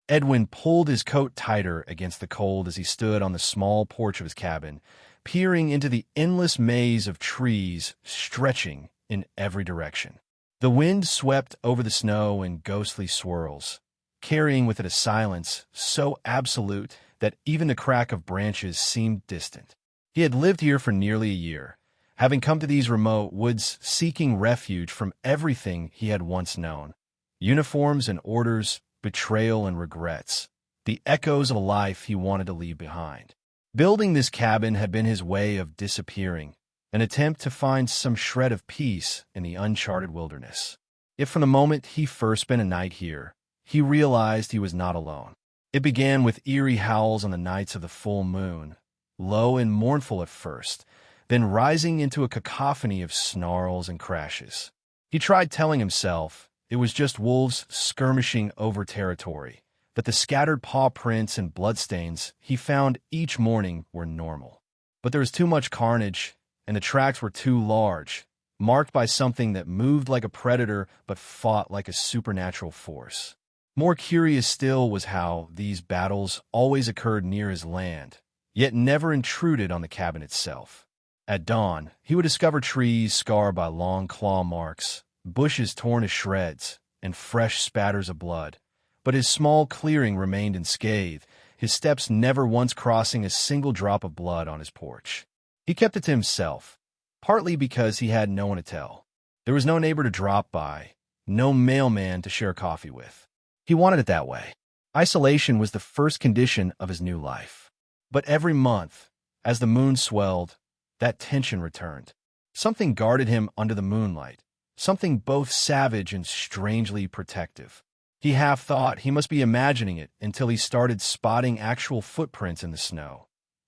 Edwin pulled his coat tighter against the cold as he stood on the small porch of his cabin, peering into the endless maze of trees stretching in every direction. The wind swept over the snow in ghostly swirls, carrying with it a silence so absolute that even the crack of branches seemed distant. He had lived here for nearly a year, having come to these remote woods seeking refuge from everything he had once known. Uniforms and orders, betrayal and regrets, the echoes of a life he wanted to leave behind. Building this cabin had been his way of disappearing, an attempt to find some shred of peace in the uncharted wilderness. Yet from the moment he first spent a night here, he realized he was not alone. It began with eerie howls on the nights of the full moon, low and mournful at first, then rising into a cacophony of snarls and crashes. He tried telling himself it was just wolves skirmishing over territory, that the scattered paw prints and bloodstains he found each morning were normal. But there was too much carnage, and the tracks were too large, marked by something that moved like a predator but fought like a supernatural force. More curious still was how these battles always occurred near his land, yet never intruded on the cabin itself. At dawn, he would discover trees scarred by long claw marks, bushes torn to shreds, and fresh spatters of blood. But his small clearing remained unscathed, his steps never once crossing a single drop of blood on his porch. He kept it to himself, partly because he had no one to tell. There was no neighbor to drop by, no mailman to share coffee with. He wanted it that way. Isolation was the first condition of his new life. But every month, as the moon swelled, that tension returned. Something guarded him under the moonlight, something both savage and strangely protective. He half thought he must be imagining it until he started spotting actual footprints in the snow.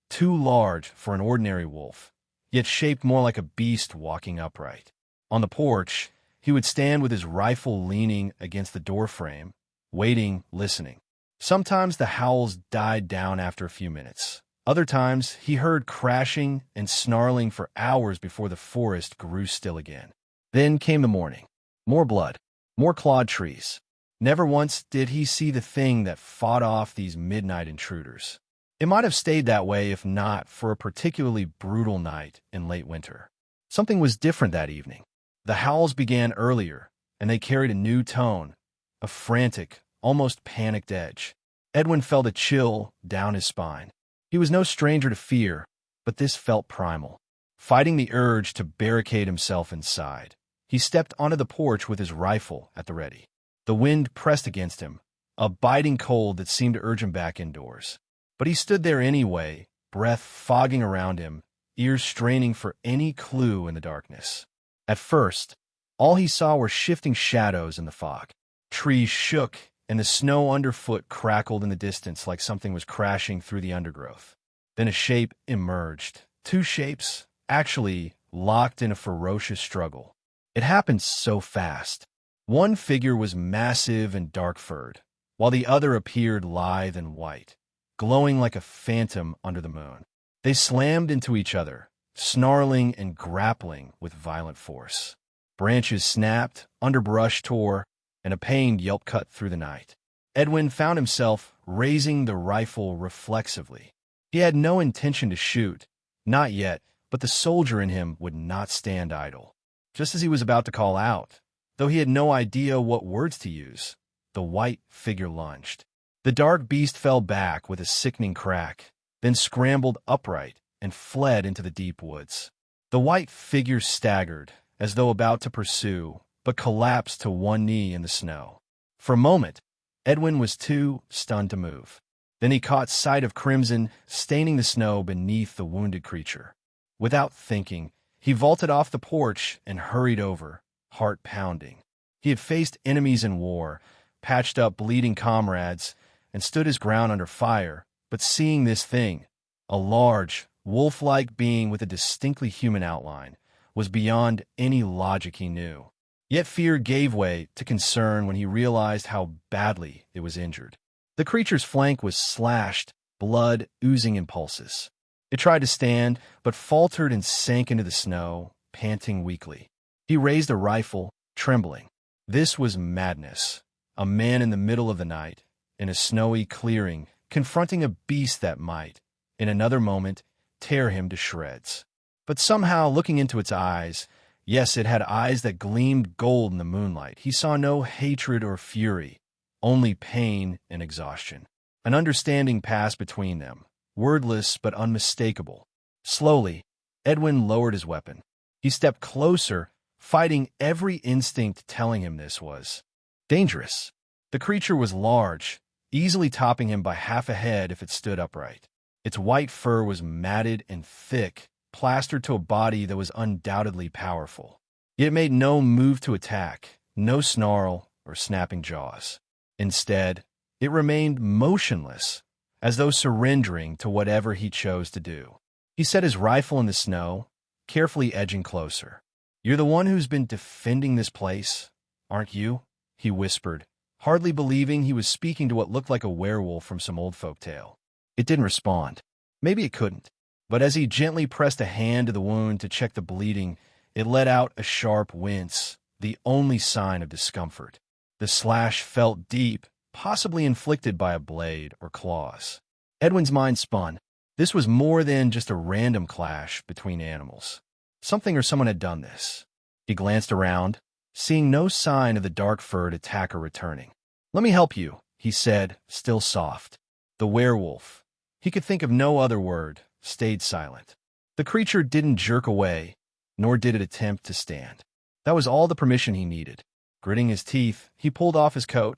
Too large for an ordinary wolf, yet shaped more like a beast walking upright. On the porch, he would stand with his rifle leaning against the doorframe, waiting, listening. Sometimes the howls died down after a few minutes. Other times, he heard crashing and snarling for hours before the forest grew still again. Then came the morning. More blood, more clawed trees. Never once did he see the thing that fought off these midnight intruders. It might have stayed that way if not for a particularly brutal night in late winter. Something was different that evening. The howls began earlier, and they carried a new tone, a frantic, almost panicked edge. Edwin felt a chill down his spine. He was no stranger to fear, but this felt primal. Fighting the urge to barricade himself inside, he stepped onto the porch with his rifle at the ready. The wind pressed against him, a biting cold that seemed to urge him back indoors. But he stood there anyway, breath fogging around him, ears straining for any clue in the darkness. At first, all he saw were shifting shadows in the fog. Trees shook, and the snow underfoot crackled in the distance like something was crashing through the undergrowth. Then a shape emerged. Two shapes, actually, locked in a ferocious struggle. It happened so fast. One figure was massive and dark-furred, while the other appeared lithe and white, glowing like a phantom under the moon. They slammed into each other, snarling and grappling with violent force. Branches snapped, underbrush tore, and a pained yelp cut through the night. Edwin found himself raising the rifle reflexively. He had no intention to shoot, not yet, but the soldier in him would not stand idle. Just as he was about to call out, though he had no idea what words to use, the white figure lunged. The dark beast fell back with a sickening crack, then scrambled upright and fled into the deep woods. The white figure staggered, as though about to pursue, but collapsed to one knee in the snow. For a moment, Edwin was too stunned to move. Then he caught sight of crimson staining the snow beneath the wounded creature. Without thinking, he vaulted off the porch and hurried over, heart pounding. He had faced enemies in war, patched up bleeding comrades, and stood his ground under fire, but seeing this thing, a large, wolf-like being with a distinctly human outline, was beyond any logic he knew. Yet fear gave way to concern when he realized how badly it was injured. The creature's flank was slashed, blood oozing in pulses. It tried to stand, but faltered and sank into the snow, panting weakly. He raised a rifle, trembling. This was madness. A man in the middle of the night, in a snowy clearing, confronting a beast that might, in another moment, tear him to shreds. But somehow, looking into its eyes, yes, it had eyes that gleamed gold in the moonlight, he saw no hatred or fury, only pain and exhaustion. An understanding passed between them, wordless but unmistakable. Slowly, Edwin lowered his weapon. He stepped closer, fighting every instinct telling him this was dangerous. The creature was large, easily topping him by half a head if it stood upright. Its white fur was matted and thick, plastered to a body that was undoubtedly powerful. Yet it made no move to attack, no snarl or snapping jaws. Instead, it remained motionless, as though surrendering to whatever he chose to do. He set his rifle in the snow, carefully edging closer. "You're the one who's been defending this place, aren't you?" he whispered, hardly believing he was speaking to what looked like a werewolf from some old folk tale. It didn't respond. Maybe it couldn't. But as he gently pressed a hand to the wound to check the bleeding, it let out a sharp wince, the only sign of discomfort. The slash felt deep, possibly inflicted by a blade or claws. Edwin's mind spun. This was more than just a random clash between animals. Something or someone had done this. He glanced around, seeing no sign of the dark-furred attacker returning. "Let me help you," he said, still soft. The werewolf, he could think of no other word, stayed silent. The creature didn't jerk away, nor did it attempt to stand. That was all the permission he needed. Gritting his teeth, he pulled off his coat,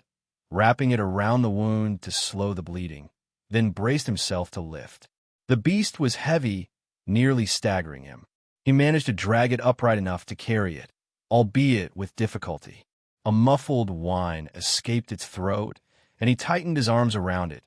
wrapping it around the wound to slow the bleeding, then braced himself to lift. The beast was heavy, nearly staggering him. He managed to drag it upright enough to carry it, albeit with difficulty. A muffled whine escaped its throat, and he tightened his arms around it,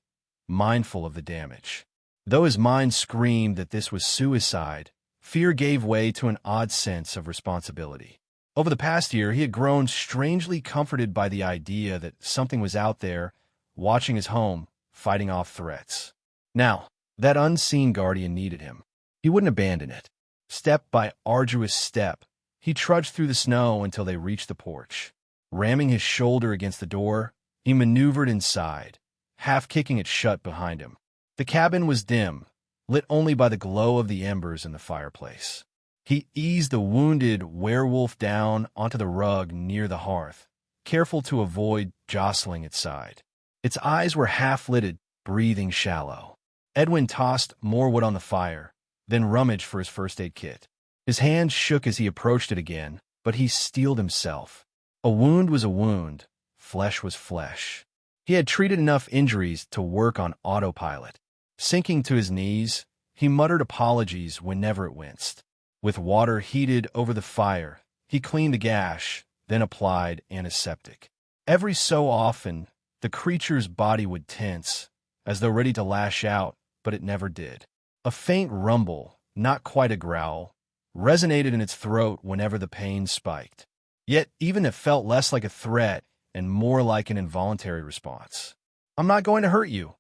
mindful of the damage. Though his mind screamed that this was suicide, fear gave way to an odd sense of responsibility. Over the past year, he had grown strangely comforted by the idea that something was out there, watching his home, fighting off threats. Now, that unseen guardian needed him. He wouldn't abandon it. Step by arduous step, he trudged through the snow until they reached the porch. Ramming his shoulder against the door, he maneuvered inside, half kicking it shut behind him. The cabin was dim, lit only by the glow of the embers in the fireplace. He eased the wounded werewolf down onto the rug near the hearth, careful to avoid jostling its side. Its eyes were half-lidded, breathing shallow. Edwin tossed more wood on the fire, then rummaged for his first aid kit. His hand shook as he approached it again, but he steeled himself. A wound was a wound, flesh was flesh. He had treated enough injuries to work on autopilot. Sinking to his knees, he muttered apologies whenever it winced. With water heated over the fire, he cleaned the gash, then applied antiseptic. Every so often, the creature's body would tense, as though ready to lash out, but it never did. A faint rumble, not quite a growl, resonated in its throat whenever the pain spiked. Yet even it felt less like a threat and more like an involuntary response. "I'm not going to hurt you,"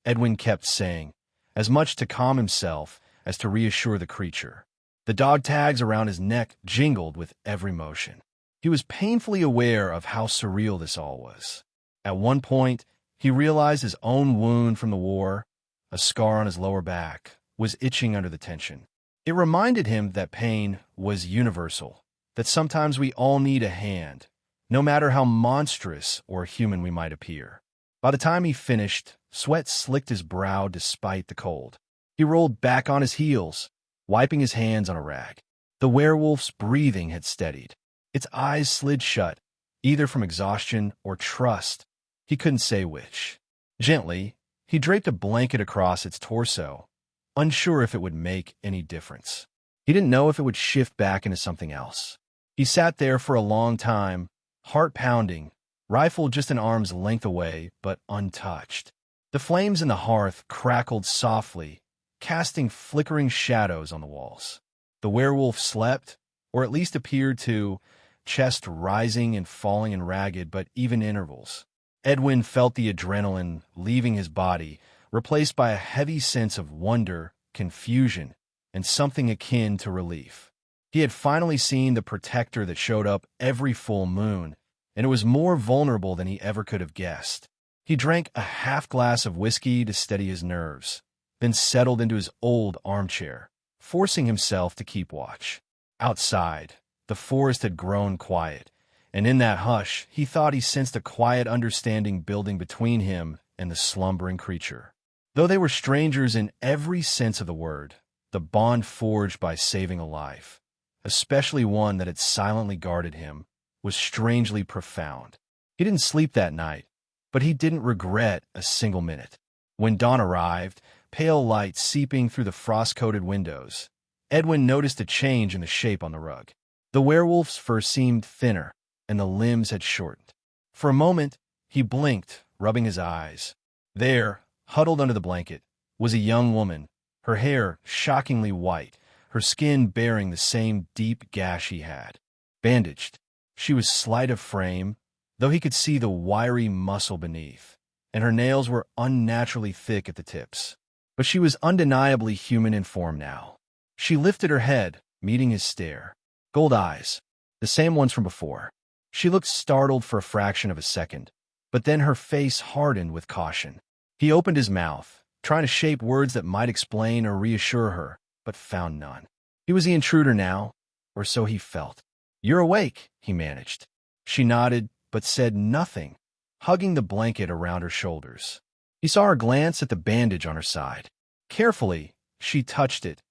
Edwin kept saying, as much to calm himself as to reassure the creature. The dog tags around his neck jingled with every motion. He was painfully aware of how surreal this all was. At one point, he realized his own wound from the war, a scar on his lower back, was itching under the tension. It reminded him that pain was universal, that sometimes we all need a hand, no matter how monstrous or human we might appear. By the time he finished, sweat slicked his brow despite the cold. He rolled back on his heels, wiping his hands on a rag. The werewolf's breathing had steadied. Its eyes slid shut, either from exhaustion or trust. He couldn't say which. Gently, he draped a blanket across its torso, unsure if it would make any difference. He didn't know if it would shift back into something else. He sat there for a long time, heart pounding, rifle just an arm's length away, but untouched. The flames in the hearth crackled softly, casting flickering shadows on the walls. The werewolf slept, or at least appeared to, chest rising and falling in ragged but even intervals. Edwin felt the adrenaline leaving his body, replaced by a heavy sense of wonder, confusion, and something akin to relief. He had finally seen the protector that showed up every full moon, and it was more vulnerable than he ever could have guessed. He drank a half glass of whiskey to steady his nerves, then settled into his old armchair, forcing himself to keep watch. Outside, the forest had grown quiet, and in that hush, he thought he sensed a quiet understanding building between him and the slumbering creature. Though they were strangers in every sense of the word, the bond forged by saving a life, especially one that had silently guarded him, was strangely profound. He didn't sleep that night, but he didn't regret a single minute. When dawn arrived, pale light seeping through the frost-coated windows, Edwin noticed a change in the shape on the rug. The werewolf's fur seemed thinner, and the limbs had shortened. For a moment, he blinked, rubbing his eyes. There, huddled under the blanket, was a young woman, her hair shockingly white, her skin bearing the same deep gash he had. Bandaged, she was slight of frame, though he could see the wiry muscle beneath, and her nails were unnaturally thick at the tips. But she was undeniably human in form now. She lifted her head, meeting his stare. Gold eyes, the same ones from before. She looked startled for a fraction of a second, but then her face hardened with caution. He opened his mouth, trying to shape words that might explain or reassure her, but found none. He was the intruder now, or so he felt. "You're awake," he managed. She nodded, but said nothing, hugging the blanket around her shoulders. He saw her glance at the bandage on her side. Carefully, she touched it,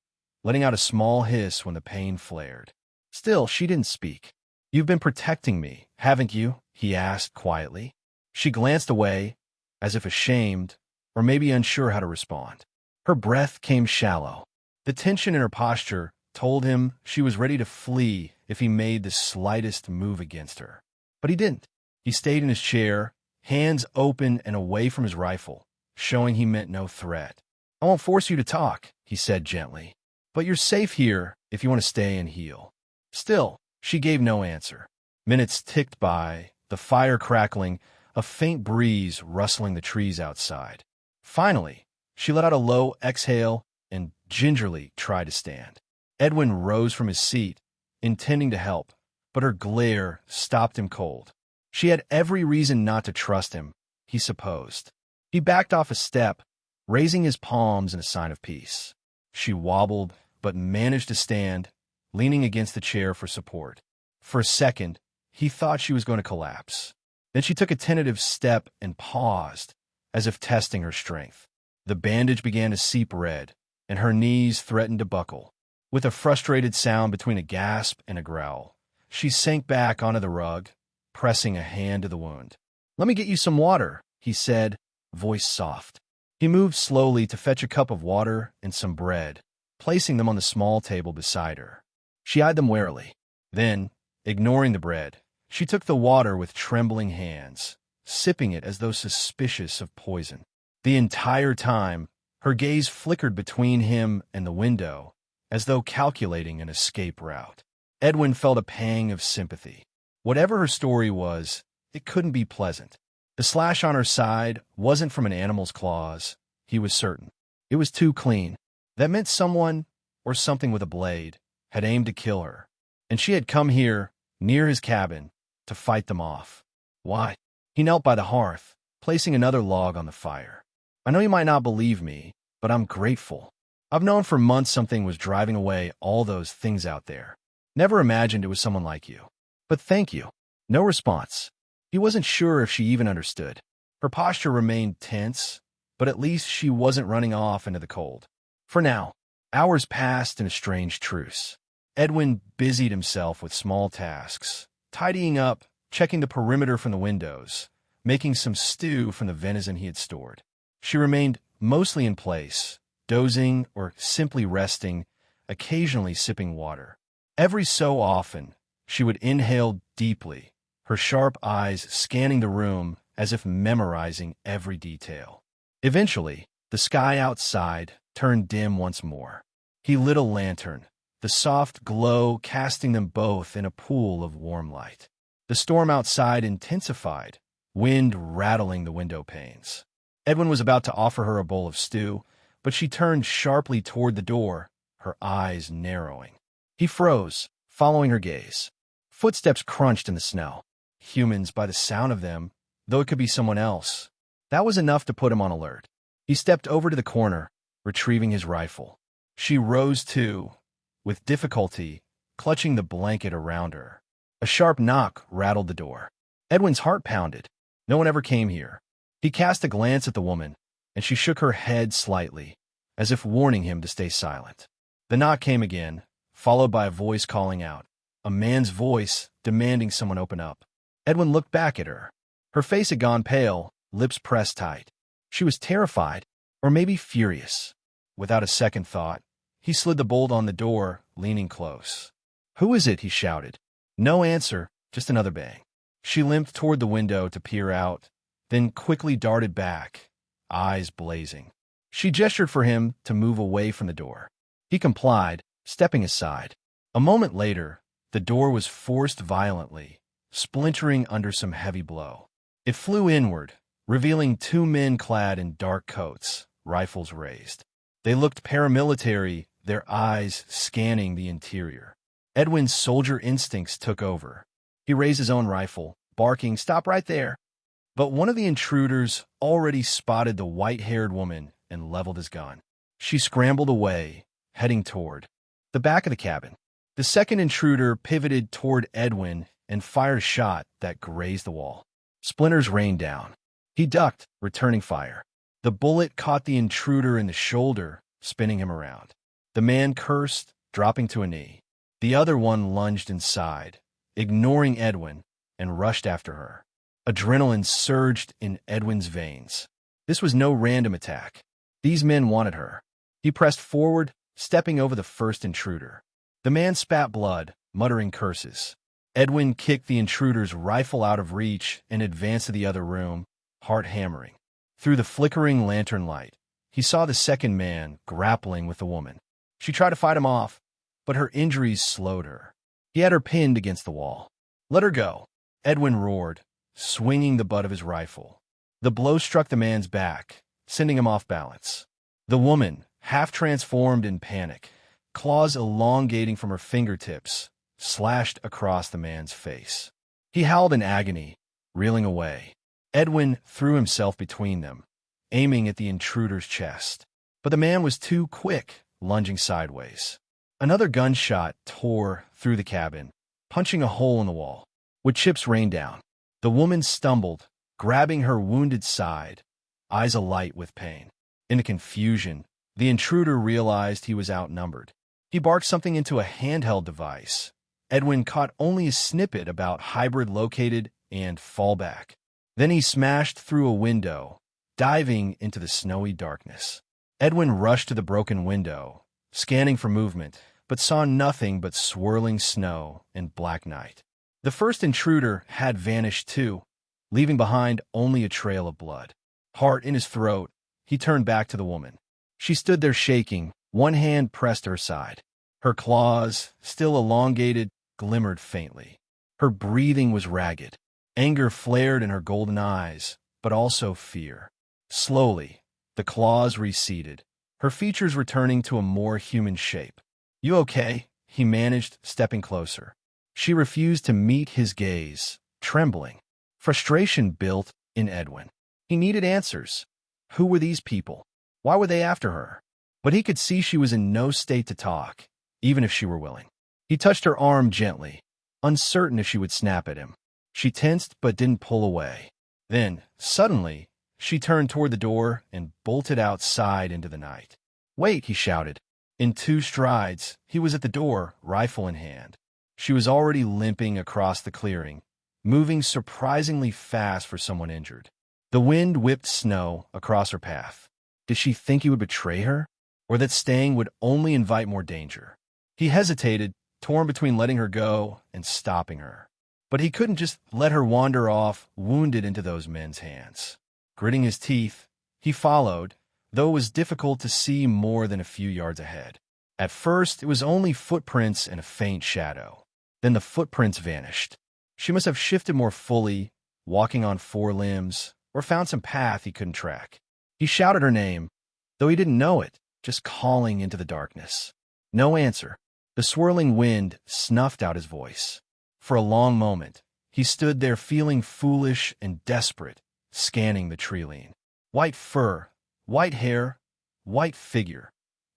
letting out a small hiss when the pain flared. Still, she didn't speak. "You've been protecting me, haven't you?" he asked quietly. She glanced away, as if ashamed, or maybe unsure how to respond. Her breath came shallow. The tension in her posture told him she was ready to flee if he made the slightest move against her. But he didn't. He stayed in his chair, hands open and away from his rifle, showing he meant no threat. "I won't force you to talk," he said gently. "But you're safe here if you want to stay and heal." Still, she gave no answer. Minutes ticked by, the fire crackling, a faint breeze rustling the trees outside. Finally, she let out a low exhale and gingerly tried to stand. Edwin rose from his seat, intending to help, but her glare stopped him cold. She had every reason not to trust him, he supposed. He backed off a step, raising his palms in a sign of peace. She wobbled, but managed to stand, leaning against the chair for support. For a second, he thought she was going to collapse. Then she took a tentative step and paused, as if testing her strength. The bandage began to seep red, and her knees threatened to buckle. With a frustrated sound between a gasp and a growl, she sank back onto the rug, pressing a hand to the wound. "Let me get you some water," he said, voice soft. He moved slowly to fetch a cup of water and some bread, placing them on the small table beside her. She eyed them warily. Then, ignoring the bread, she took the water with trembling hands, sipping it as though suspicious of poison. The entire time, her gaze flickered between him and the window, as though calculating an escape route. Edwin felt a pang of sympathy. Whatever her story was, it couldn't be pleasant. The slash on her side wasn't from an animal's claws, he was certain. It was too clean. That meant someone, or something with a blade, had aimed to kill her, and she had come here, near his cabin, to fight them off. Why? He knelt by the hearth, placing another log on the fire. "I know you might not believe me, but I'm grateful. I've known for months something was driving away all those things out there. Never imagined it was someone like you. But thank you." No response. He wasn't sure if she even understood. Her posture remained tense, but at least she wasn't running off into the cold. For now, hours passed in a strange truce. Edwin busied himself with small tasks, tidying up, checking the perimeter from the windows, making some stew from the venison he had stored. She remained mostly in place, dozing or simply resting, occasionally sipping water. Every so often, she would inhale deeply, her sharp eyes scanning the room as if memorizing every detail. Eventually, the sky outside turned dim once more. He lit a lantern, the soft glow casting them both in a pool of warm light. The storm outside intensified, wind rattling the window panes. Edwin was about to offer her a bowl of stew, but she turned sharply toward the door, her eyes narrowing. He froze, following her gaze. Footsteps crunched in the snow. Humans by the sound of them, though it could be someone else. That was enough to put him on alert. He stepped over to the corner, retrieving his rifle. She rose too, with difficulty, clutching the blanket around her. A sharp knock rattled the door. Edwin's heart pounded. No one ever came here. He cast a glance at the woman, and she shook her head slightly, as if warning him to stay silent. The knock came again, followed by a voice calling out, a man's voice demanding someone open up. Edwin looked back at her. Her face had gone pale, lips pressed tight. She was terrified, or maybe furious. Without a second thought, he slid the bolt on the door, leaning close. "Who is it?" he shouted. No answer, just another bang. She limped toward the window to peer out, then quickly darted back, eyes blazing. She gestured for him to move away from the door. He complied, stepping aside. A moment later, the door was forced violently, splintering under some heavy blow. It flew inward, revealing two men clad in dark coats, rifles raised. They looked paramilitary, their eyes scanning the interior. Edwin's soldier instincts took over. He raised his own rifle, barking, "Stop right there!" But one of the intruders already spotted the white-haired woman and leveled his gun. She scrambled away, heading toward the back of the cabin. The second intruder pivoted toward Edwin and fired a shot that grazed the wall. Splinters rained down. He ducked, returning fire. The bullet caught the intruder in the shoulder, spinning him around. The man cursed, dropping to a knee. The other one lunged inside, ignoring Edwin, and rushed after her. Adrenaline surged in Edwin's veins. This was no random attack. These men wanted her. He pressed forward, stepping over the first intruder. The man spat blood, muttering curses. Edwin kicked the intruder's rifle out of reach and advanced to the other room, heart hammering. Through the flickering lantern light, he saw the second man grappling with the woman. She tried to fight him off, but her injuries slowed her. He had her pinned against the wall. "Let her go," Edwin roared, swinging the butt of his rifle. The blow struck the man's back, sending him off balance. The woman, half transformed in panic, claws elongating from her fingertips, slashed across the man's face. He howled in agony, reeling away. Edwin threw himself between them, aiming at the intruder's chest. But the man was too quick, lunging sideways. Another gunshot tore through the cabin, punching a hole in the wall. With chips rained down, the woman stumbled, grabbing her wounded side, eyes alight with pain. In the confusion, the intruder realized he was outnumbered. He barked something into a handheld device. Edwin caught only a snippet about hybrid located and fallback. Then he smashed through a window, diving into the snowy darkness. Edwin rushed to the broken window, scanning for movement, but saw nothing but swirling snow and black night. The first intruder had vanished too, leaving behind only a trail of blood. Heart in his throat, he turned back to the woman. She stood there shaking, one hand pressed to her side. Her claws, still elongated, glimmered faintly. Her breathing was ragged. Anger flared in her golden eyes, but also fear. Slowly, the claws receded, her features returning to a more human shape. "You okay?" he managed, stepping closer. She refused to meet his gaze, trembling. Frustration built in Edwin. He needed answers. Who were these people? Why were they after her? But he could see she was in no state to talk, even if she were willing. He touched her arm gently, uncertain if she would snap at him. She tensed but didn't pull away. Then, suddenly, she turned toward the door and bolted outside into the night. "Wait," he shouted. In 2 strides, he was at the door, rifle in hand. She was already limping across the clearing, moving surprisingly fast for someone injured. The wind whipped snow across her path. Did she think he would betray her, or that staying would only invite more danger? He hesitated, torn between letting her go and stopping her. But he couldn't just let her wander off, wounded into those men's hands. Gritting his teeth, he followed, though it was difficult to see more than a few yards ahead. At first, it was only footprints and a faint shadow. Then the footprints vanished. She must have shifted more fully, walking on 4 limbs, or found some path he couldn't track. He shouted her name, though he didn't know it, just calling into the darkness. No answer. The swirling wind snuffed out his voice. For a long moment, he stood there feeling foolish and desperate, scanning the tree line. White fur, white hair, white figure.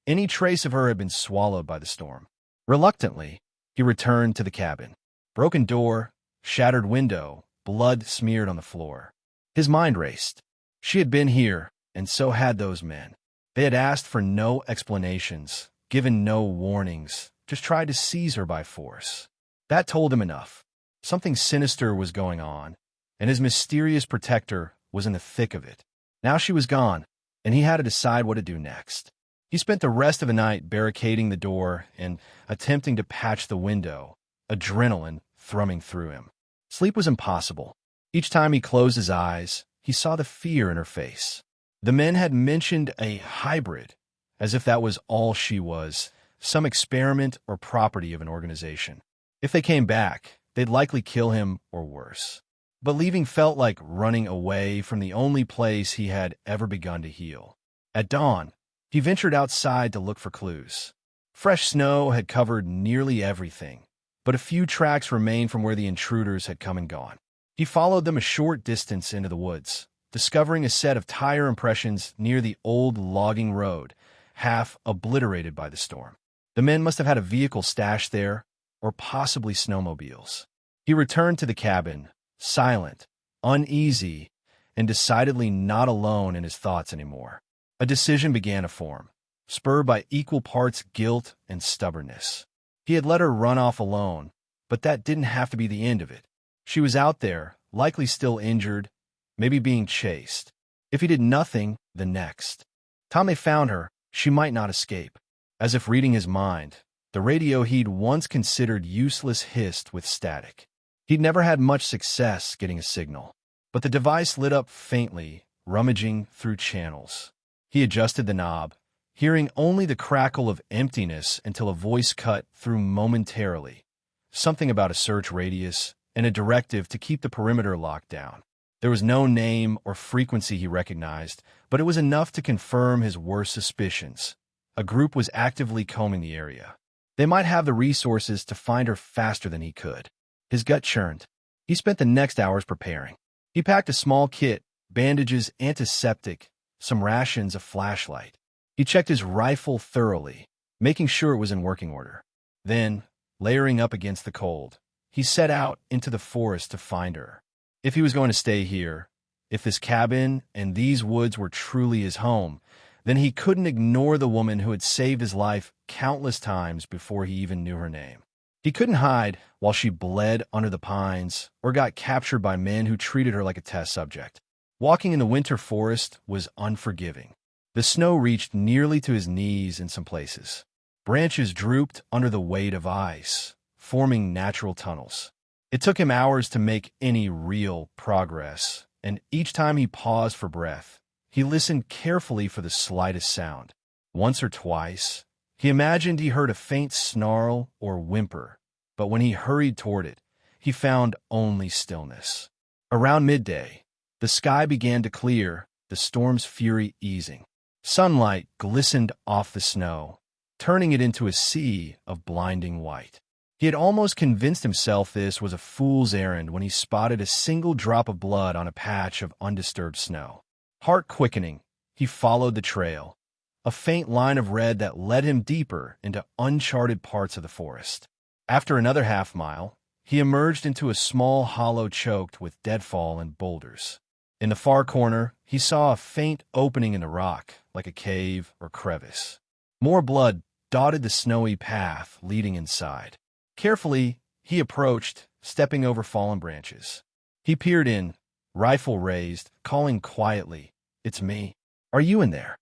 Any trace of her had been swallowed by the storm. Reluctantly, he returned to the cabin. Broken door, shattered window, blood smeared on the floor. His mind raced. She had been here, and so had those men. They had asked for no explanations, given no warnings, just tried to seize her by force. That told him enough. Something sinister was going on, and his mysterious protector was in the thick of it. Now she was gone, and he had to decide what to do next. He spent the rest of the night barricading the door and attempting to patch the window, adrenaline thrumming through him. Sleep was impossible. Each time he closed his eyes, he saw the fear in her face. The men had mentioned a hybrid, as if that was all she was, some experiment or property of an organization. If they came back, they'd likely kill him or worse. But leaving felt like running away from the only place he had ever begun to heal. At dawn, he ventured outside to look for clues. Fresh snow had covered nearly everything, but a few tracks remained from where the intruders had come and gone. He followed them a short distance into the woods, discovering a set of tire impressions near the old logging road, half obliterated by the storm. The men must have had a vehicle stashed there, or possibly snowmobiles. He returned to the cabin, silent, uneasy, and decidedly not alone in his thoughts anymore. A decision began to form, spurred by equal parts guilt and stubbornness. He had let her run off alone, but that didn't have to be the end of it. She was out there, likely still injured, maybe being chased. If he did nothing, the next time they found her, she might not escape. As if reading his mind, the radio he'd once considered useless hissed with static. He'd never had much success getting a signal, but the device lit up faintly, rummaging through channels. He adjusted the knob, hearing only the crackle of emptiness until a voice cut through momentarily. Something about a search radius and a directive to keep the perimeter locked down. There was no name or frequency he recognized, but it was enough to confirm his worst suspicions. A group was actively combing the area. They might have the resources to find her faster than he could. His gut churned. He spent the next hours preparing. He packed a small kit, bandages, antiseptic, some rations, a flashlight. He checked his rifle thoroughly, making sure it was in working order. Then, layering up against the cold, he set out into the forest to find her. If he was going to stay here, if this cabin and these woods were truly his home, then he couldn't ignore the woman who had saved his life countless times before he even knew her name. He couldn't hide while she bled under the pines or got captured by men who treated her like a test subject. Walking in the winter forest was unforgiving. The snow reached nearly to his knees in some places. Branches drooped under the weight of ice, forming natural tunnels. It took him hours to make any real progress, and each time he paused for breath, he listened carefully for the slightest sound. Once or twice, he imagined he heard a faint snarl or whimper, but when he hurried toward it, he found only stillness. Around midday, the sky began to clear, the storm's fury easing. Sunlight glistened off the snow, turning it into a sea of blinding white. He had almost convinced himself this was a fool's errand when he spotted a single drop of blood on a patch of undisturbed snow. Heart quickening, he followed the trail, a faint line of red that led him deeper into uncharted parts of the forest. After another half-mile, he emerged into a small hollow choked with deadfall and boulders. In the far corner, he saw a faint opening in the rock, like a cave or crevice. More blood dotted the snowy path leading inside. Carefully, he approached, stepping over fallen branches. He peered in, rifle raised, calling quietly, "It's me. Are you in there?"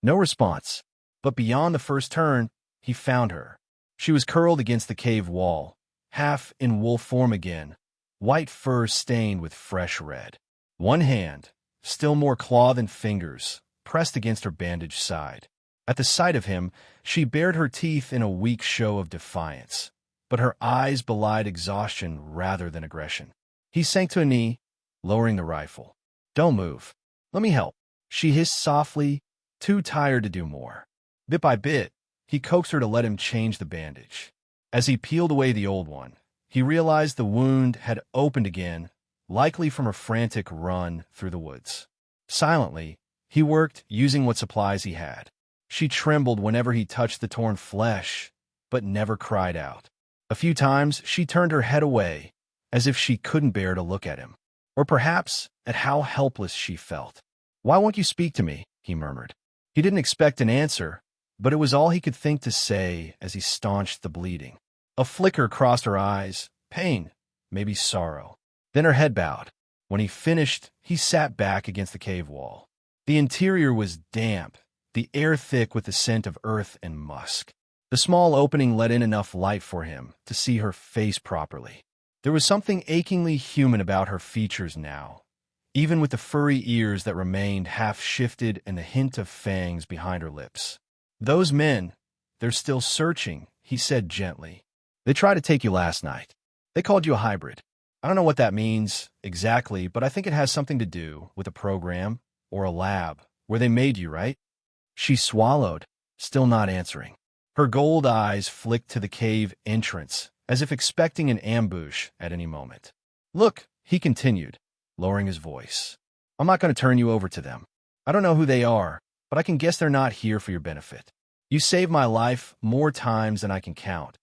No response. But beyond the first turn, he found her. She was curled against the cave wall, half in wolf form again, white fur stained with fresh red. One hand, still more claw than fingers, pressed against her bandaged side. At the sight of him, she bared her teeth in a weak show of defiance, but her eyes belied exhaustion rather than aggression. He sank to a knee, lowering the rifle. "Don't move. Let me help," she hissed softly, too tired to do more. Bit by bit, he coaxed her to let him change the bandage. As he peeled away the old one, he realized the wound had opened again, likely from a frantic run through the woods. Silently, He worked using what supplies he had. She trembled whenever he touched the torn flesh, but never cried out. A few times she turned her head away, as if she couldn't bear to look at him, or perhaps at how helpless she felt. "Why won't you speak to me?" he murmured. He didn't expect an answer, but it was all he could think to say as he staunched the bleeding. A flicker crossed her eyes, pain, maybe sorrow. Then her head bowed. When he finished, he sat back against the cave wall. The interior was damp, the air thick with the scent of earth and musk. The small opening let in enough light for him to see her face properly. There was something achingly human about her features now, even with the furry ears that remained half-shifted and the hint of fangs behind her lips. "Those men, they're still searching," he said gently. "They tried to take you last night. They called you a hybrid. I don't know what that means exactly, but I think it has something to do with a program or a lab where they made you, right?" She swallowed, still not answering. Her gold eyes flicked to the cave entrance, as if expecting an ambush at any moment. "Look," he continued, lowering his voice. "I'm not going to turn you over to them. I don't know who they are, but I can guess they're not here for your benefit. You saved my life more times than I can count,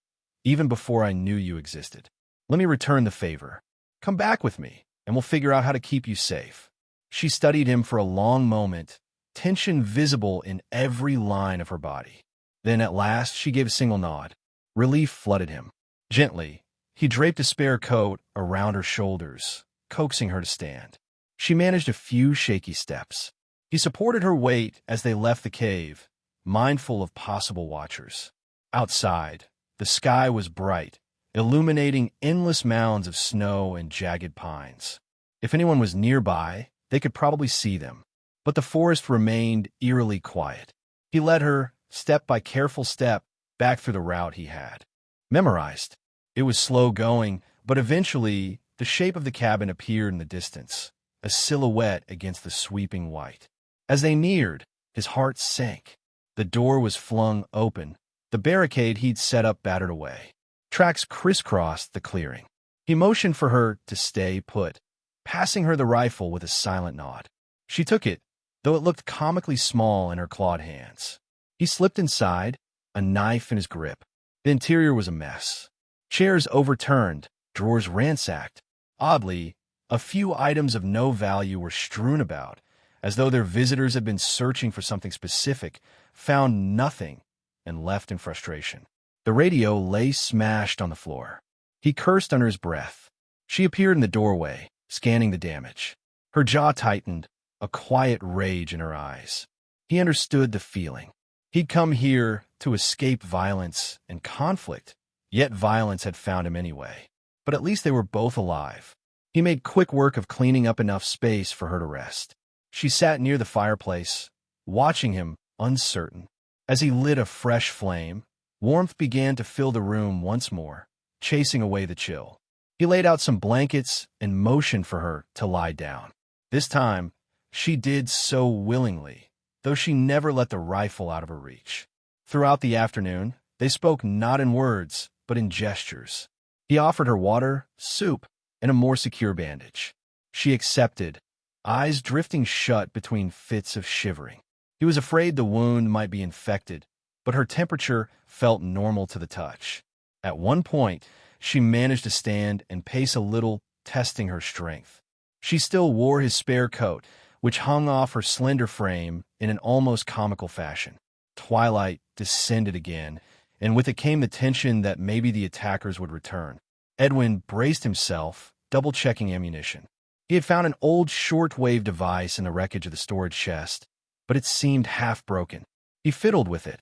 even before I knew you existed. Let me return the favor. Come back with me, and we'll figure out how to keep you safe." She studied him for a long moment, tension visible in every line of her body. Then at last she gave a single nod. Relief flooded him. Gently, he draped a spare coat around her shoulders, coaxing her to stand. She managed a few shaky steps. He supported her weight as they left the cave, mindful of possible watchers. Outside, the sky was bright, illuminating endless mounds of snow and jagged pines. If anyone was nearby, they could probably see them, but the forest remained eerily quiet. He led her, step by careful step, back through the route he had memorized. It was slow going, but eventually the shape of the cabin appeared in the distance, a silhouette against the sweeping white. As they neared, his heart sank. The door was flung open, the barricade he'd set up battered away. Tracks crisscrossed the clearing. He motioned for her to stay put, passing her the rifle with a silent nod. She took it, though it looked comically small in her clawed hands. He slipped inside, a knife in his grip. The interior was a mess. Chairs overturned, drawers ransacked. Oddly, a few items of no value were strewn about, as though their visitors had been searching for something specific, found nothing, and left in frustration. The radio lay smashed on the floor. He cursed under his breath. She appeared in the doorway, scanning the damage. Her jaw tightened, a quiet rage in her eyes. He understood the feeling. He'd come here to escape violence and conflict, yet violence had found him anyway. But at least they were both alive. He made quick work of cleaning up enough space for her to rest. She sat near the fireplace, watching him, uncertain. As he lit a fresh flame, warmth began to fill the room once more, chasing away the chill. He laid out some blankets and motioned for her to lie down. This time, she did so willingly, though she never let the rifle out of her reach. Throughout the afternoon, they spoke not in words, but in gestures. He offered her water, soup, and a more secure bandage. She accepted, eyes drifting shut between fits of shivering. He was afraid the wound might be infected, but her temperature felt normal to the touch. At one point, she managed to stand and pace a little, testing her strength. She still wore his spare coat, which hung off her slender frame in an almost comical fashion. Twilight descended again, and with it came the tension that maybe the attackers would return. Edwin braced himself, double-checking ammunition. He had found an old short-wave device in the wreckage of the storage chest, but it seemed half-broken. He fiddled with it,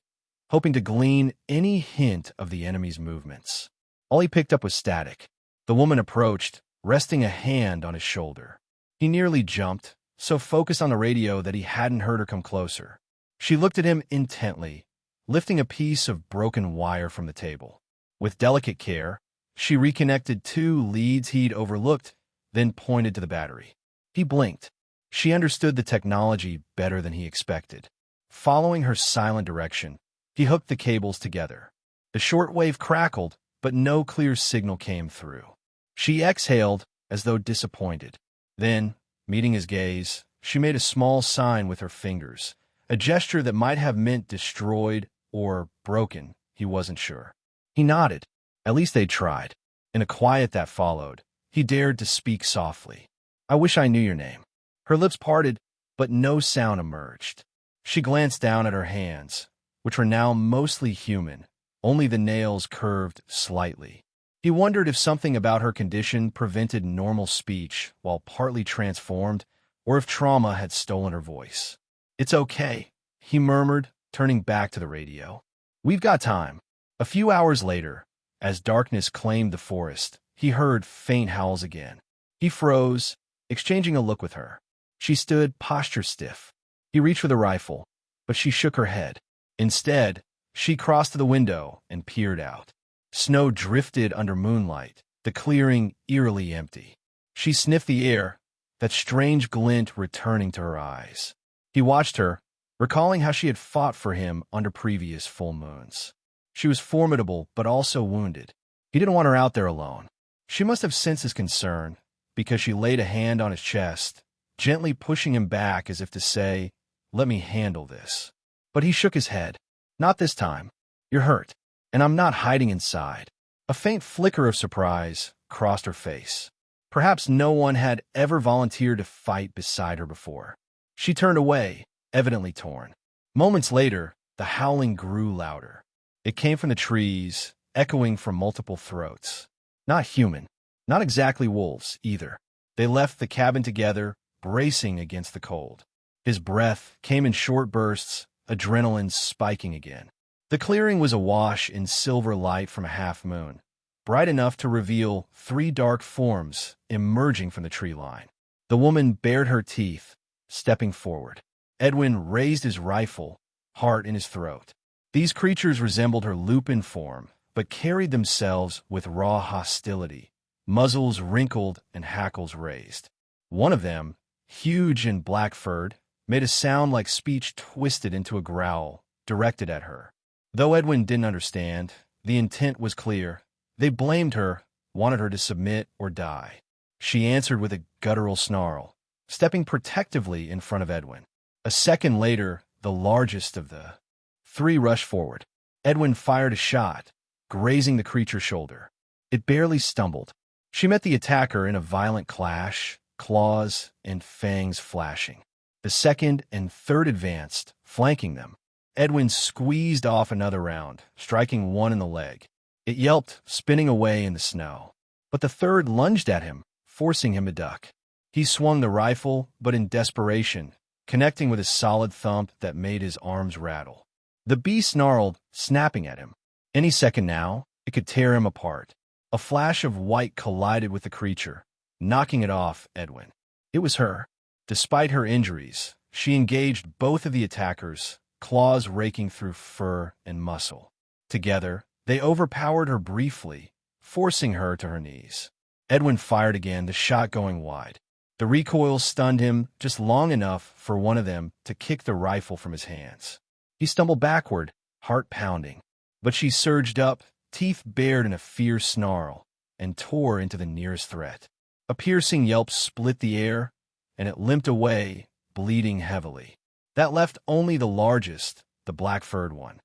hoping to glean any hint of the enemy's movements. All he picked up was static. The woman approached, resting a hand on his shoulder. He nearly jumped, so focused on the radio that he hadn't heard her come closer. She looked at him intently, lifting a piece of broken wire from the table. With delicate care, she reconnected two leads he'd overlooked, then pointed to the battery. He blinked. She understood the technology better than he expected. Following her silent direction, he hooked the cables together. The shortwave crackled, but no clear signal came through. She exhaled as though disappointed. Then, meeting his gaze, She made a small sign with her fingers, a gesture that might have meant destroyed or broken, he wasn't sure. He nodded. At least they'd tried. In a quiet that followed, he dared to speak softly. I wish I knew your name. Her lips parted, but no sound emerged. She glanced down at her hands, which were now mostly human, only the nails curved slightly. He wondered if something about her condition prevented normal speech while partly transformed, or if trauma had stolen her voice. It's okay, he murmured, turning back to the radio. We've got time. A few hours later, as darkness claimed the forest, he heard faint howls again. He froze, exchanging a look with her. She stood posture stiff. He reached for the rifle, but she shook her head. Instead, she crossed to the window and peered out. Snow drifted under moonlight, the clearing eerily empty. She sniffed the air, that strange glint returning to her eyes. He watched her, recalling how she had fought for him under previous full moons. She was formidable, but also wounded. He didn't want her out there alone. She must have sensed his concern, because she laid a hand on his chest, gently pushing him back as if to say, "Let me handle this." But he shook his head. "Not this time. You're hurt, and I'm not hiding inside." A faint flicker of surprise crossed her face. Perhaps no one had ever volunteered to fight beside her before. She turned away, evidently torn. Moments later, the howling grew louder. It came from the trees, echoing from multiple throats. Not human, not exactly wolves, either. They left the cabin together, bracing against the cold. His breath came in short bursts, adrenaline spiking again. The clearing was awash in silver light from a half moon, bright enough to reveal 3 dark forms emerging from the tree line. The woman bared her teeth, stepping forward. Edwin raised his rifle, heart in his throat. These creatures resembled her lupin form, but carried themselves with raw hostility, muzzles wrinkled and hackles raised. One of them, huge and black-furred, made a sound like speech twisted into a growl, directed at her. Though Edwin didn't understand, the intent was clear. They blamed her, wanted her to submit or die. She answered with a guttural snarl, stepping protectively in front of Edwin. A second later, the largest of the 3 rushed forward. Edwin fired a shot, grazing the creature's shoulder. It barely stumbled. She met the attacker in a violent clash, claws and fangs flashing. The second and third advanced, flanking them. Edwin squeezed off another round, striking one in the leg. It yelped, spinning away in the snow. But the third lunged at him, forcing him to duck. He swung the rifle, but in desperation, connecting with a solid thump that made his arms rattle. The beast snarled, snapping at him. Any second now, it could tear him apart. A flash of white collided with the creature, knocking it off Edwin. It was her. Despite her injuries, she engaged both of the attackers, claws raking through fur and muscle. Together, they overpowered her briefly, forcing her to her knees. Edwin fired again, the shot going wide. The recoil stunned him just long enough for one of them to kick the rifle from his hands. He stumbled backward, heart pounding. But she surged up, teeth bared in a fierce snarl, and tore into the nearest threat. A piercing yelp split the air, and it limped away, bleeding heavily. That left only the largest, the black-furred one.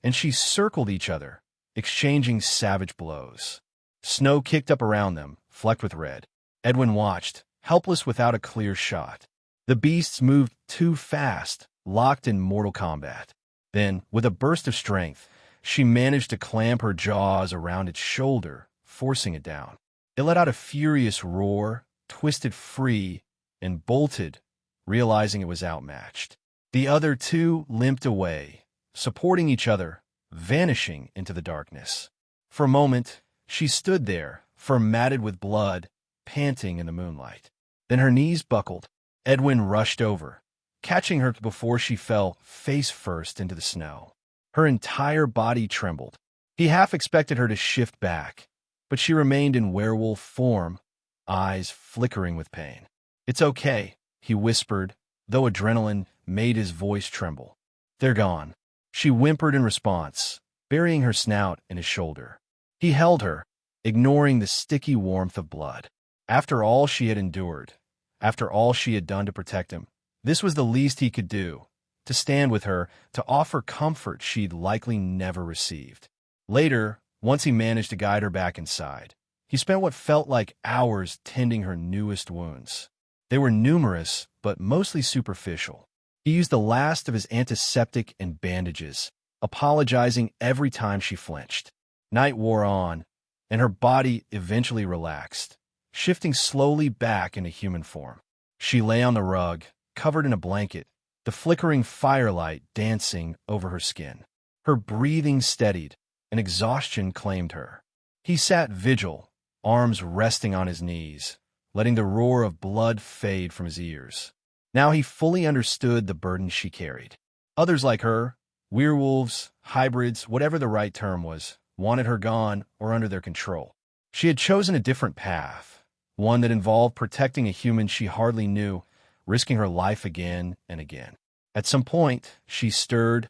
And she circled each other, exchanging savage blows. Snow kicked up around them, flecked with red. Edwin watched, helpless without a clear shot. The beasts moved too fast, locked in mortal combat. Then, with a burst of strength, she managed to clamp her jaws around its shoulder, forcing it down. It let out a furious roar, twisted free, and bolted, realizing it was outmatched. The other 2 limped away, supporting each other, vanishing into the darkness. For a moment, she stood there, fur matted with blood, panting in the moonlight. Then her knees buckled. Edwin rushed over, catching her before she fell face first into the snow. Her entire body trembled. He half expected her to shift back, but she remained in werewolf form, eyes flickering with pain. "It's okay," he whispered, though adrenaline made his voice tremble. "They're gone." She whimpered in response, burying her snout in his shoulder. He held her, ignoring the sticky warmth of blood. After all she had endured, After all she had done to protect him, this was the least he could do, to stand with her, to offer comfort she'd likely never received. Later, once he managed to guide her back inside, he spent what felt like hours tending her newest wounds. They were numerous, but mostly superficial. He used the last of his antiseptic and bandages, apologizing every time she flinched. Night wore on, and her body eventually relaxed, shifting slowly back into human form. She lay on the rug, covered in a blanket, the flickering firelight dancing over her skin. Her breathing steadied, and exhaustion claimed her. He sat vigil, arms resting on his knees, letting the roar of blood fade from his ears. Now he fully understood the burden she carried. Others like her, werewolves, hybrids, whatever the right term was, wanted her gone or under their control. She had chosen a different path, one that involved protecting a human she hardly knew, risking her life again and again. At some point, she stirred,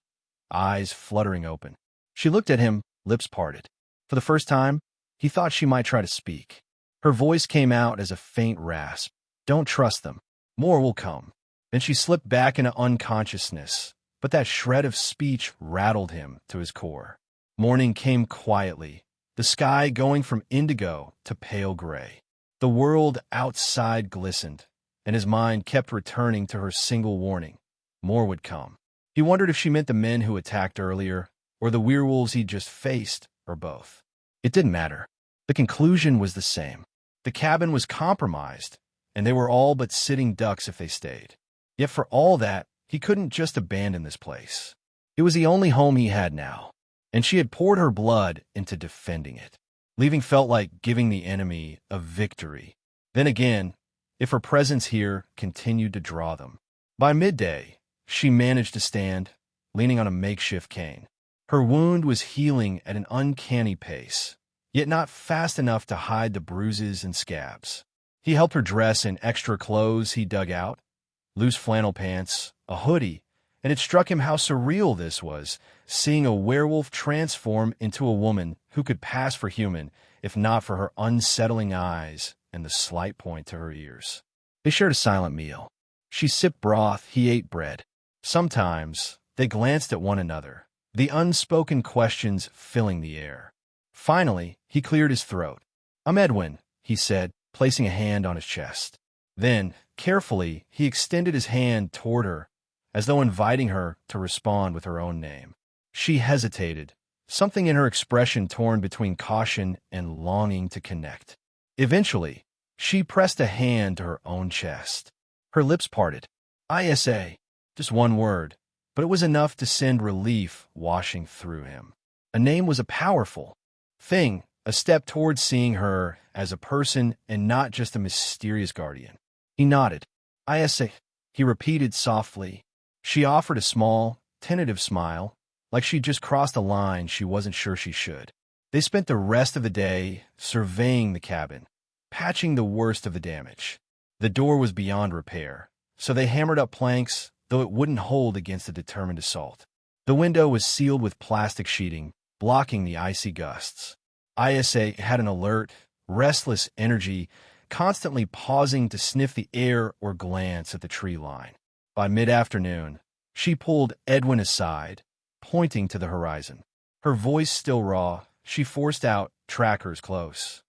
eyes fluttering open. She looked at him, lips parted. For the first time, he thought she might try to speak. Her voice came out as a faint rasp. "Don't trust them. More will come." Then she slipped back into unconsciousness, but that shred of speech rattled him to his core. Morning came quietly, the sky going from indigo to pale gray. The world outside glistened, and his mind kept returning to her single warning. More would come. He wondered if she meant the men who attacked earlier, or the werewolves he'd just faced, or both. It didn't matter. The conclusion was the same. The cabin was compromised, and they were all but sitting ducks if they stayed. Yet for all that, he couldn't just abandon this place. It was the only home he had now, and she had poured her blood into defending it. Leaving felt like giving the enemy a victory. Then again, if her presence here continued to draw them. By midday, she managed to stand, leaning on a makeshift cane. Her wound was healing at an uncanny pace, yet not fast enough to hide the bruises and scabs. He helped her dress in extra clothes he dug out, loose flannel pants, a hoodie, and it struck him how surreal this was, seeing a werewolf transform into a woman who could pass for human, if not for her unsettling eyes and the slight point to her ears. They shared a silent meal. She sipped broth, he ate bread. Sometimes they glanced at one another, the unspoken questions filling the air. Finally, he cleared his throat. "I'm Edwin," he said, placing a hand on his chest. Then, carefully, he extended his hand toward her, as though inviting her to respond with her own name. She hesitated, something in her expression torn between caution and longing to connect. Eventually, she pressed a hand to her own chest. Her lips parted. "ISA," just one word, but it was enough to send relief washing through him. A name was a powerful thing, a step towards seeing her as a person and not just a mysterious guardian. He nodded. "ISA," he repeated softly. She offered a small, tentative smile, like she'd just crossed a line she wasn't sure she should. They spent the rest of the day surveying the cabin, patching the worst of the damage. The door was beyond repair, so they hammered up planks, though it wouldn't hold against a determined assault. The window was sealed with plastic sheeting, blocking the icy gusts. ISA had an alert, restless energy, constantly pausing to sniff the air or glance at the tree line. By mid-afternoon, she pulled Edwin aside, pointing to the horizon. Her voice still raw, she forced out, "Trackers close."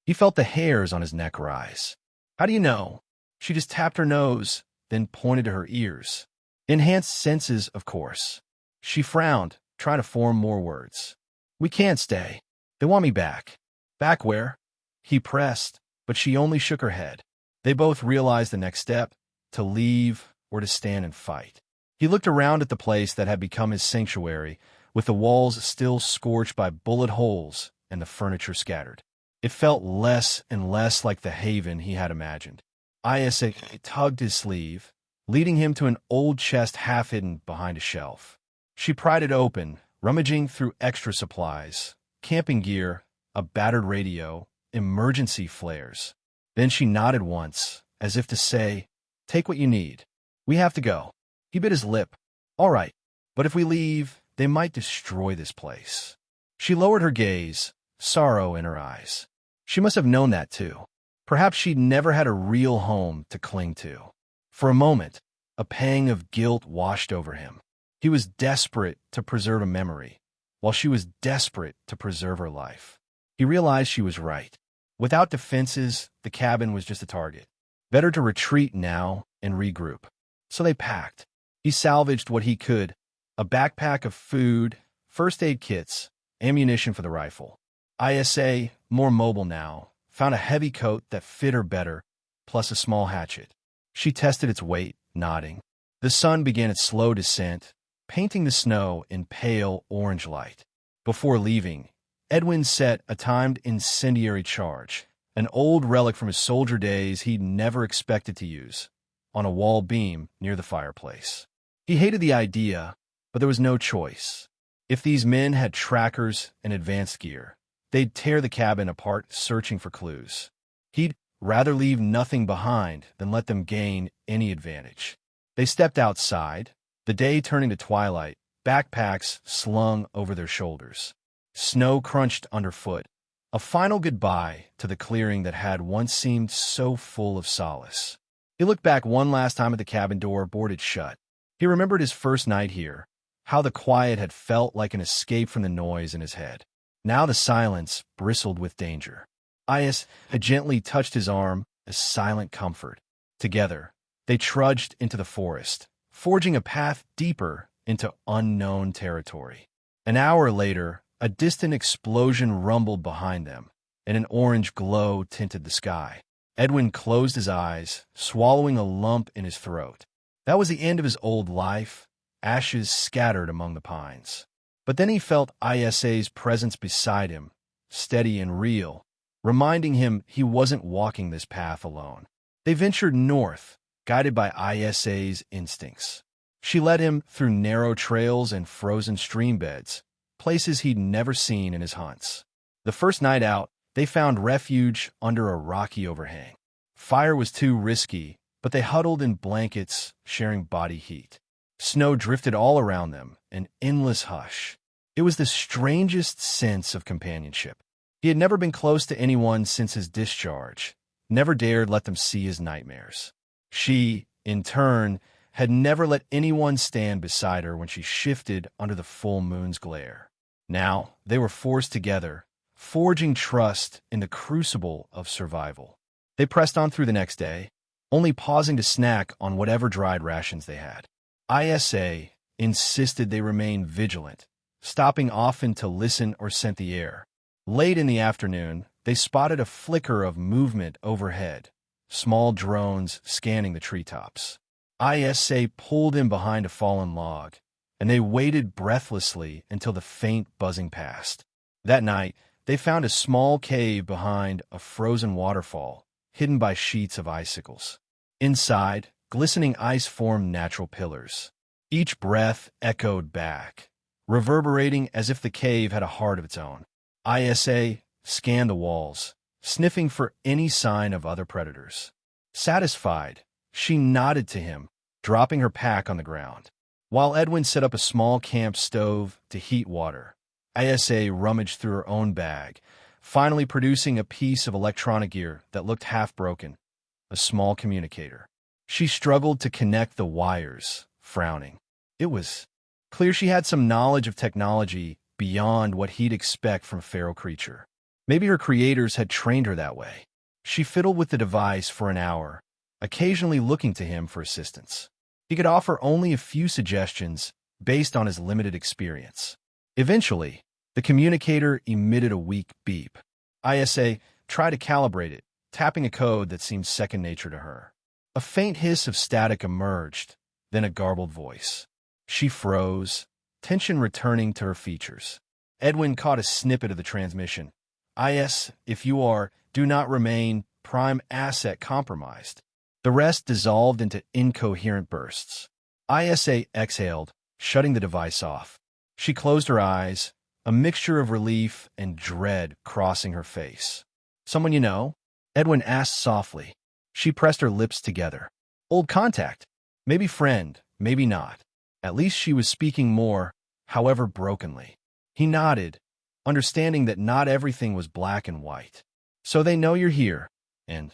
He felt the hairs on his neck rise. "How do you know?" She just tapped her nose, then pointed to her ears. "Enhanced senses, of course." She frowned, trying to form more words. "We can't stay. They want me back." "Back where?" He pressed, but she only shook her head. They both realized the next step, to leave or to stand and fight. He looked around at the place that had become his sanctuary, with the walls still scorched by bullet holes and the furniture scattered. It felt less and less like the haven he had imagined. ISA tugged his sleeve, leading him to an old chest half hidden behind a shelf. She pried it open, rummaging through extra supplies, camping gear, a battered radio, emergency flares. Then she nodded once, as if to say, "Take what you need. We have to go." He bit his lip. "All right, but if we leave, they might destroy this place." She lowered her gaze, sorrow in her eyes. She must have known that too. Perhaps she'd never had a real home to cling to. For a moment, a pang of guilt washed over him. He was desperate to preserve a memory, while she was desperate to preserve her life. He realized she was right. Without defenses, the cabin was just a target. Better to retreat now and regroup. So they packed. He salvaged what he could: a backpack of food, first aid kits, ammunition for the rifle. ISA, more mobile now, found a heavy coat that fit her better, plus a small hatchet. She tested its weight, nodding. The sun began its slow descent, painting the snow in pale orange light. Before leaving, Edwin set a timed incendiary charge, an old relic from his soldier days he'd never expected to use, on a wall beam near the fireplace. He hated the idea, but there was no choice. If these men had trackers and advanced gear, they'd tear the cabin apart searching for clues. He'd rather leave nothing behind than let them gain any advantage. They stepped outside, the day turning to twilight, backpacks slung over their shoulders. Snow crunched underfoot, a final goodbye to the clearing that had once seemed so full of solace. He looked back one last time at the cabin door boarded shut. He remembered his first night here, how the quiet had felt like an escape from the noise in his head. Now the silence bristled with danger. Is had gently touched his arm, a silent comfort. Together, they trudged into the forest, forging a path deeper into unknown territory. An hour later, a distant explosion rumbled behind them, and an orange glow tinted the sky. Edwin closed his eyes, swallowing a lump in his throat. That was the end of his old life, ashes scattered among the pines. But then he felt ISA's presence beside him, steady and real, reminding him he wasn't walking this path alone. They ventured north, guided by ISA's instincts. She led him through narrow trails and frozen stream beds, places he'd never seen in his hunts. The first night out, they found refuge under a rocky overhang. Fire was too risky, but they huddled in blankets, sharing body heat. Snow drifted all around them, an endless hush. It was the strangest sense of companionship. He had never been close to anyone since his discharge, never dared let them see his nightmares. She, in turn, had never let anyone stand beside her when she shifted under the full moon's glare. Now, they were forced together, forging trust in the crucible of survival. They pressed on through the next day, only pausing to snack on whatever dried rations they had. ISA insisted they remain vigilant, stopping often to listen or scent the air. Late in the afternoon, they spotted a flicker of movement overhead, small drones scanning the treetops. ISA pulled in behind a fallen log, and they waited breathlessly until the faint buzzing passed. That night, they found a small cave behind a frozen waterfall, hidden by sheets of icicles. Inside, glistening ice formed natural pillars. Each breath echoed back, reverberating as if the cave had a heart of its own. ISA scanned the walls, sniffing for any sign of other predators. Satisfied, she nodded to him, dropping her pack on the ground. While Edwin set up a small camp stove to heat water, ISA rummaged through her own bag, finally producing a piece of electronic gear that looked half broken, a small communicator. She struggled to connect the wires, frowning. It was clear she had some knowledge of technology beyond what he'd expect from a feral creature. Maybe her creators had trained her that way. She fiddled with the device for an hour, occasionally looking to him for assistance. He could offer only a few suggestions based on his limited experience. Eventually, the communicator emitted a weak beep. ISA tried to calibrate it, tapping a code that seemed second nature to her. A faint hiss of static emerged, then a garbled voice. She froze, tension returning to her features. Edwin caught a snippet of the transmission. If you are, do not remain, prime asset compromised. The rest dissolved into incoherent bursts. ISA exhaled, shutting the device off. She closed her eyes, a mixture of relief and dread crossing her face. Someone you know? Edwin asked softly. She pressed her lips together. Old contact. Maybe friend, maybe not. At least she was speaking more, however brokenly. He nodded, understanding that not everything was black and white. So they know you're here. And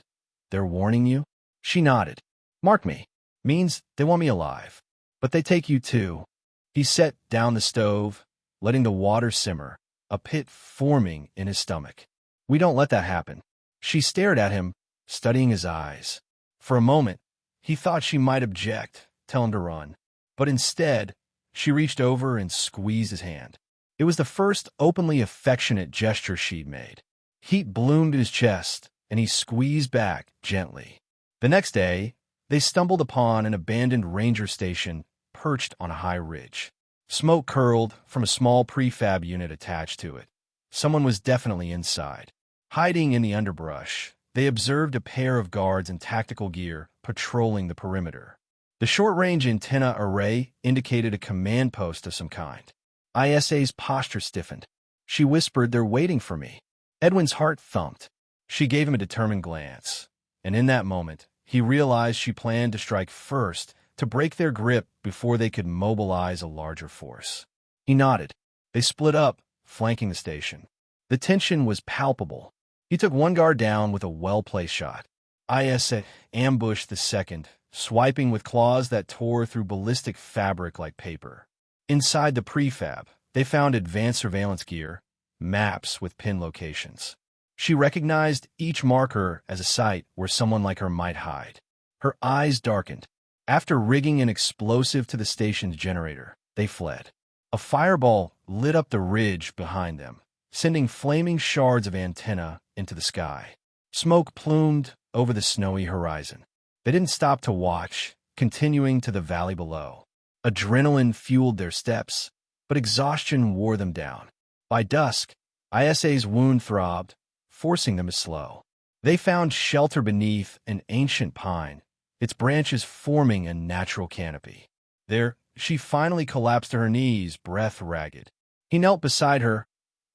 they're warning you? She nodded. Mark me. Means they want me alive. But they take you too. He set down the stove, letting the water simmer, a pit forming in his stomach. We don't let that happen. She stared at him, studying his eyes. For a moment, he thought she might object, tell him to run. But instead, she reached over and squeezed his hand. It was the first openly affectionate gesture she'd made. Heat bloomed in his chest, and he squeezed back gently. The next day, they stumbled upon an abandoned ranger station perched on a high ridge. Smoke curled from a small prefab unit attached to it. Someone was definitely inside. Hiding in the underbrush, they observed a pair of guards in tactical gear patrolling the perimeter. The short-range antenna array indicated a command post of some kind. ISA's posture stiffened. She whispered, "They're waiting for me." Edwin's heart thumped. She gave him a determined glance, and in that moment, he realized she planned to strike first to break their grip before they could mobilize a larger force. He nodded. They split up, flanking the station. The tension was palpable. He took one guard down with a well-placed shot. ISA ambushed the second, swiping with claws that tore through ballistic fabric like paper. Inside the prefab, they found advanced surveillance gear, maps with pin locations. She recognized each marker as a site where someone like her might hide. Her eyes darkened. After rigging an explosive to the station's generator, they fled. A fireball lit up the ridge behind them, sending flaming shards of antenna into the sky. Smoke plumed over the snowy horizon. They didn't stop to watch, continuing to the valley below. Adrenaline fueled their steps, but exhaustion wore them down. By dusk, ISA's wound throbbed, forcing them to slow. They found shelter beneath an ancient pine, its branches forming a natural canopy. There, she finally collapsed to her knees, breath ragged. He knelt beside her,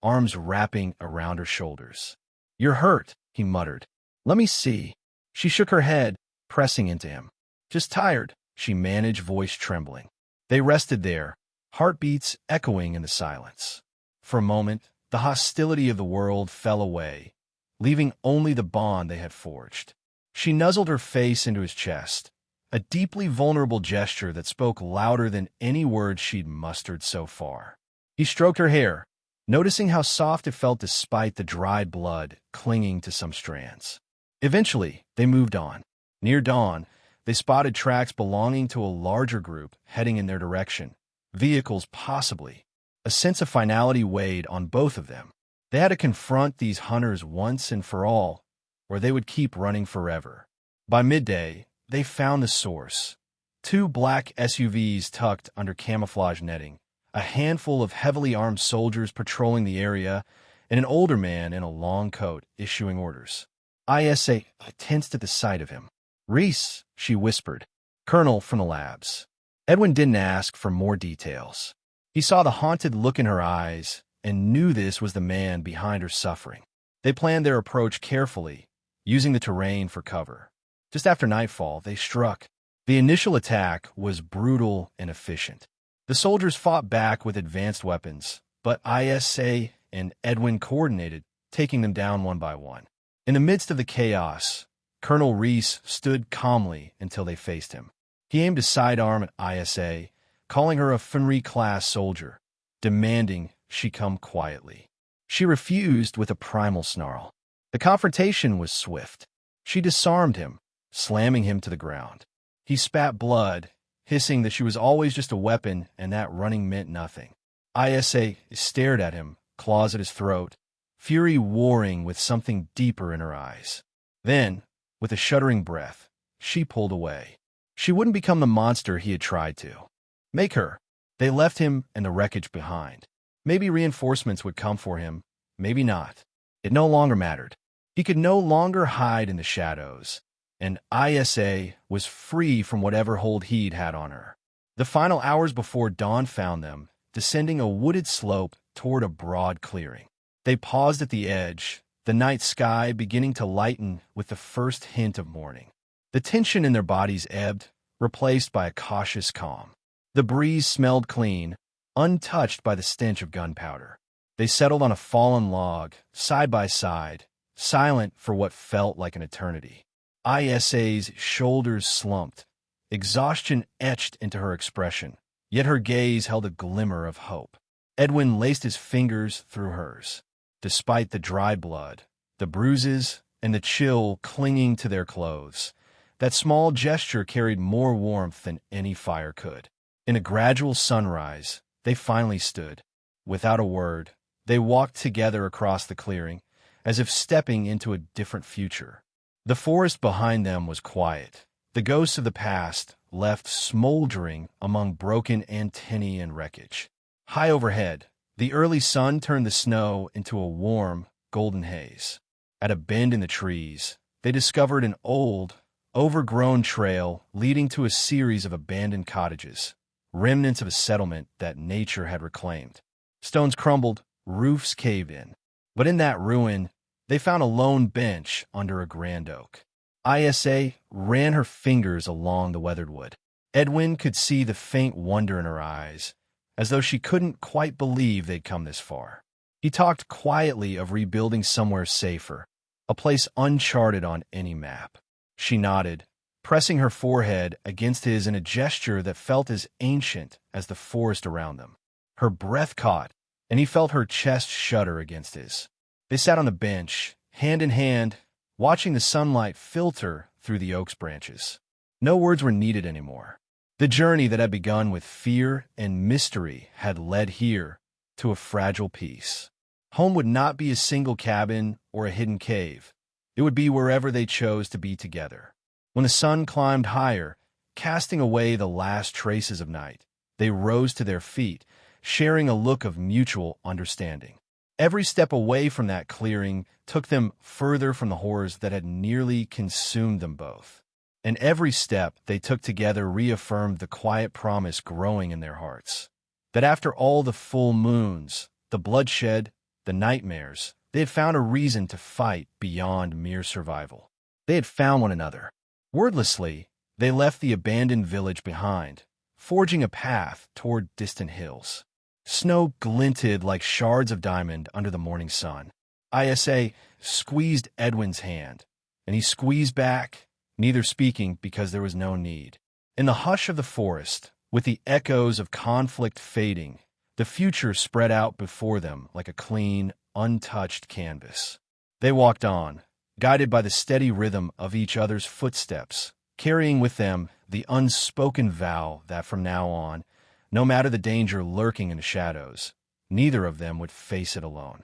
arms wrapping around her shoulders. "You're hurt," he muttered. "Let me see." She shook her head, pressing into him. "Just tired," she managed, voice trembling. They rested there, heartbeats echoing in the silence. For a moment, the hostility of the world fell away, leaving only the bond they had forged. She nuzzled her face into his chest, a deeply vulnerable gesture that spoke louder than any words she'd mustered so far. He stroked her hair, noticing how soft it felt despite the dried blood clinging to some strands. Eventually, they moved on. Near dawn, they spotted tracks belonging to a larger group heading in their direction. Vehicles, possibly. A sense of finality weighed on both of them. They had to confront these hunters once and for all, or they would keep running forever. By midday, they found the source. 2 black SUVs tucked under camouflage netting, a handful of heavily armed soldiers patrolling the area, and an older man in a long coat issuing orders. ISA tensed at the sight of him. "Reese," she whispered, "Colonel from the labs." Edwin didn't ask for more details. He saw the haunted look in her eyes and knew this was the man behind her suffering. They planned their approach carefully, using the terrain for cover. Just after nightfall, they struck. The initial attack was brutal and efficient. The soldiers fought back with advanced weapons, but ISA and Edwin coordinated, taking them down one by one. In the midst of the chaos, Colonel Reese stood calmly until they faced him. He aimed a sidearm at ISA, calling her a Fenrir-class soldier, demanding she come quietly. She refused with a primal snarl. The confrontation was swift. She disarmed him, slamming him to the ground. He spat blood, hissing that she was always just a weapon and that running meant nothing. ISA stared at him, claws at his throat, fury warring with something deeper in her eyes. Then, with a shuddering breath, she pulled away. She wouldn't become the monster he had tried to. Make her. They left him and the wreckage behind. Maybe reinforcements would come for him, maybe not. It no longer mattered. He could no longer hide in the shadows, and ISA was free from whatever hold he'd had on her. The final hours before dawn found them, descending a wooded slope toward a broad clearing. They paused at the edge, the night sky beginning to lighten with the first hint of morning. The tension in their bodies ebbed, replaced by a cautious calm. The breeze smelled clean, untouched by the stench of gunpowder. They settled on a fallen log, side by side, silent for what felt like an eternity. Isa's shoulders slumped, exhaustion etched into her expression, yet her gaze held a glimmer of hope. Edwin laced his fingers through hers. Despite the dried blood, the bruises, and the chill clinging to their clothes, that small gesture carried more warmth than any fire could. In a gradual sunrise, they finally stood. Without a word, they walked together across the clearing, as if stepping into a different future. The forest behind them was quiet, the ghosts of the past left smoldering among broken antennae and wreckage. High overhead, the early sun turned the snow into a warm, golden haze. At a bend in the trees, they discovered an old, overgrown trail leading to a series of abandoned cottages, remnants of a settlement that nature had reclaimed. Stones crumbled, roofs caved in. But in that ruin, they found a lone bench under a grand oak. Isa ran her fingers along the weathered wood. Edwin could see the faint wonder in her eyes, as though she couldn't quite believe they'd come this far. He talked quietly of rebuilding somewhere safer, a place uncharted on any map. She nodded, pressing her forehead against his in a gesture that felt as ancient as the forest around them. Her breath caught, and he felt her chest shudder against his. They sat on the bench, hand in hand, watching the sunlight filter through the oak's branches. No words were needed anymore. The journey that had begun with fear and mystery had led here to a fragile peace. Home would not be a single cabin or a hidden cave. It would be wherever they chose to be together. When the sun climbed higher, casting away the last traces of night, they rose to their feet, sharing a look of mutual understanding. Every step away from that clearing took them further from the horrors that had nearly consumed them both. And every step they took together reaffirmed the quiet promise growing in their hearts, that after all the full moons, the bloodshed, the nightmares, they had found a reason to fight beyond mere survival. They had found one another. Wordlessly, they left the abandoned village behind, forging a path toward distant hills. Snow glinted like shards of diamond under the morning sun. Isa squeezed Edwin's hand, and he squeezed back, neither speaking because there was no need. In the hush of the forest, with the echoes of conflict fading, the future spread out before them like a clean, untouched canvas. They walked on, guided by the steady rhythm of each other's footsteps, carrying with them the unspoken vow that from now on, no matter the danger lurking in the shadows, neither of them would face it alone.